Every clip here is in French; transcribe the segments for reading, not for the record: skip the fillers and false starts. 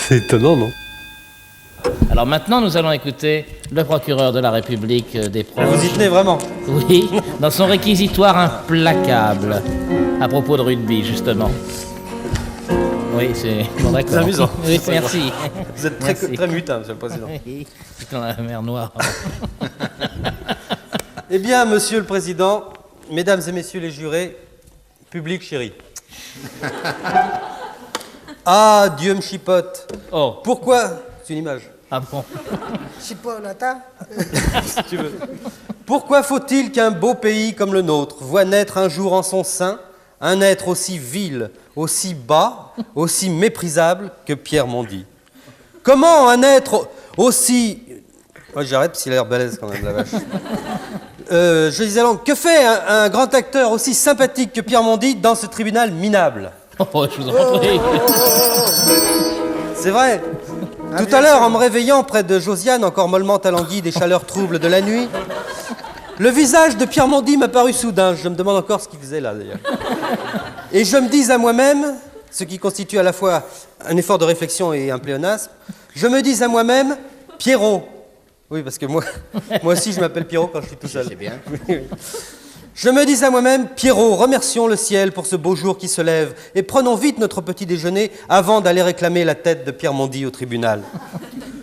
C'est étonnant, non? Alors maintenant, nous allons écouter le procureur de la République des Proches. Vous y tenez vraiment? Oui, dans son réquisitoire implacable. À propos de rugby, justement. Oui, c'est... Bon, d'accord. C'est amusant. Oui, merci. Vous êtes très mutin, monsieur le président. Oui, c'est dans la mer Noire. Eh bien, monsieur le président, mesdames et messieurs les jurés, public chéri. Ah, Dieu me chipote. Oh. Pourquoi... C'est une image. Ah bon? Chipolata. Si tu veux. Pourquoi faut-il qu'un beau pays comme le nôtre voie naître un jour en son sein un être aussi vil, aussi bas, aussi méprisable que Pierre Mondy? Comment un être aussi... Moi j'arrête parce qu'il a l'air balèze quand même, la vache. Je disais donc, que fait un grand acteur aussi sympathique que Pierre Mondy dans ce tribunal minable? Oh, je vous en prie. C'est vrai. Tout à l'heure, en me réveillant près de Josiane, encore mollement alanguie des chaleurs troubles de la nuit, le visage de Pierre Mondy m'a paru soudain. Je me demande encore ce qu'il faisait là, d'ailleurs. Et je me dis à moi-même, ce qui constitue à la fois un effort de réflexion et un pléonasme, je me dis à moi-même, Pierrot. Oui, parce que moi aussi, je m'appelle Pierrot quand je suis tout seul. C'est bien. Je me dis à moi-même, Pierrot, remercions le ciel pour ce beau jour qui se lève et prenons vite notre petit déjeuner avant d'aller réclamer la tête de Pierre Mondy au tribunal.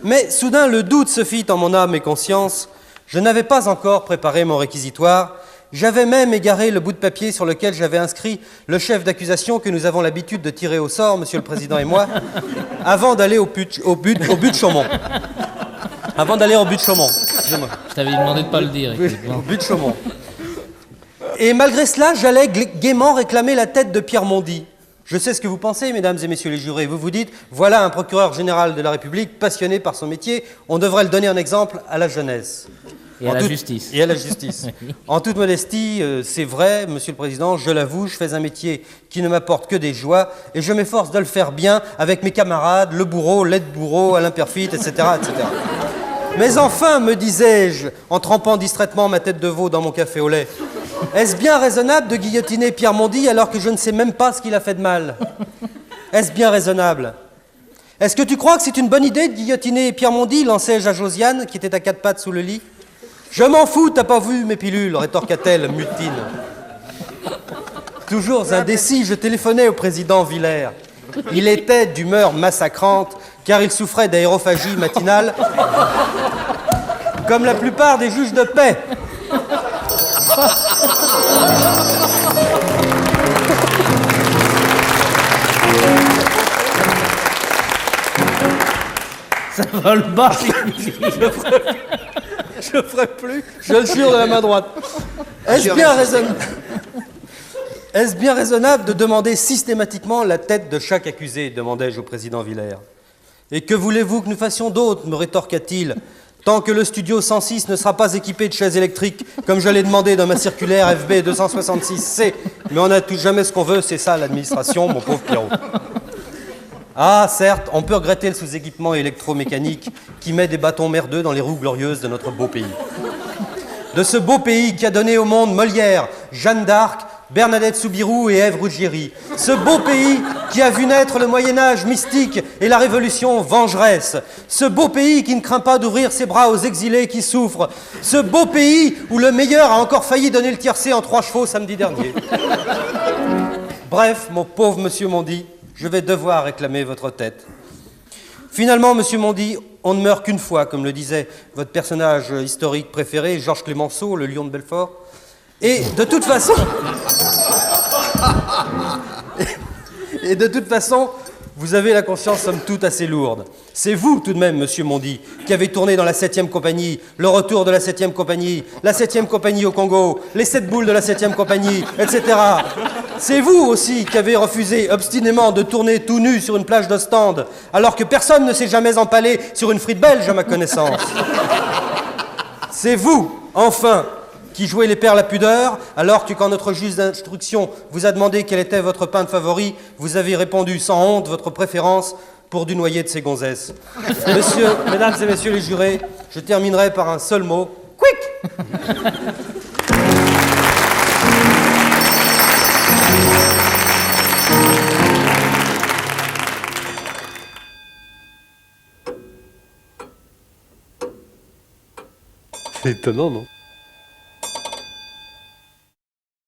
Mais soudain, le doute se fit en mon âme et conscience. Je n'avais pas encore préparé mon réquisitoire. J'avais même égaré le bout de papier sur lequel j'avais inscrit le chef d'accusation que nous avons l'habitude de tirer au sort, monsieur le président et moi, avant d'aller au but de Chaumont. Avant d'aller au but de Chaumont. Excusez-moi. Je t'avais demandé de ne pas le dire. Au but de Chaumont. Et malgré cela, j'allais gaiement réclamer la tête de Pierre Mondy. Je sais ce que vous pensez, mesdames et messieurs les jurés. Vous vous dites, voilà un procureur général de la République passionné par son métier, on devrait le donner en exemple à la jeunesse. Et à la justice. Et à la justice. En toute modestie, c'est vrai, monsieur le président, je l'avoue, je fais un métier qui ne m'apporte que des joies et je m'efforce de le faire bien avec mes camarades, le bourreau, l'aide-bourreau, Alain Perfit, etc., etc. Mais enfin, me disais-je, en trempant distraitement ma tête de veau dans mon café au lait, est-ce bien raisonnable de guillotiner Pierre Mondy alors que je ne sais même pas ce qu'il a fait de mal? Est-ce bien raisonnable? Est-ce que tu crois que c'est une bonne idée de guillotiner Pierre Mondy, lançai-je à Josiane, qui était à quatre pattes sous le lit. Je m'en fous, t'as pas vu mes pilules, rétorqua-t-elle, mutine. Toujours indécis, je téléphonais au président Villers. Il était d'humeur massacrante, car il souffrait d'aérophagie matinale, comme la plupart des juges de paix. Ça va le bas. Je ne ferai plus, je le jure de la main droite. Est-ce bien raisonnable de demander systématiquement la tête de chaque accusé, demandai-je au président Villers. Et que voulez-vous que nous fassions d'autre, me rétorqua-t-il, tant que le studio 106 ne sera pas équipé de chaises électriques, comme je l'ai demandé dans ma circulaire FB 266C. Mais on n'a tout jamais ce qu'on veut, c'est ça l'administration, mon pauvre Pierrot. Ah, certes, on peut regretter le sous-équipement électromécanique qui met des bâtons merdeux dans les roues glorieuses de notre beau pays. De ce beau pays qui a donné au monde Molière, Jeanne d'Arc, Bernadette Soubirous et Ève Ruggieri. Ce beau pays qui a vu naître le Moyen-Âge mystique et la Révolution vengeresse. Ce beau pays qui ne craint pas d'ouvrir ses bras aux exilés qui souffrent. Ce beau pays où le meilleur a encore failli donner le tiercé en 3 chevaux samedi dernier. Bref, mon pauvre monsieur Mondy, je vais devoir réclamer votre tête. Finalement, monsieur Mondy, on ne meurt qu'une fois, comme le disait votre personnage historique préféré, Georges Clémenceau, le lion de Belfort. Et de toute façon... Et de toute façon, vous avez la conscience somme toute assez lourde. C'est vous, tout de même, monsieur Mondy, qui avez tourné dans la 7e compagnie, le retour de la 7e compagnie, la 7e compagnie au Congo, les 7 boules de la 7e compagnie, etc. C'est vous aussi qui avez refusé obstinément de tourner tout nu sur une plage d'Ostende, alors que personne ne s'est jamais empalé sur une frite belge, à ma connaissance. C'est vous, enfin, qui jouez les pères la pudeur, alors que quand notre juge d'instruction vous a demandé quel était votre peintre favori, vous avez répondu sans honte votre préférence pour du noyer de ces gonzesses. Mesdames et messieurs les jurés, je terminerai par un seul mot. Quick! C'est étonnant, non?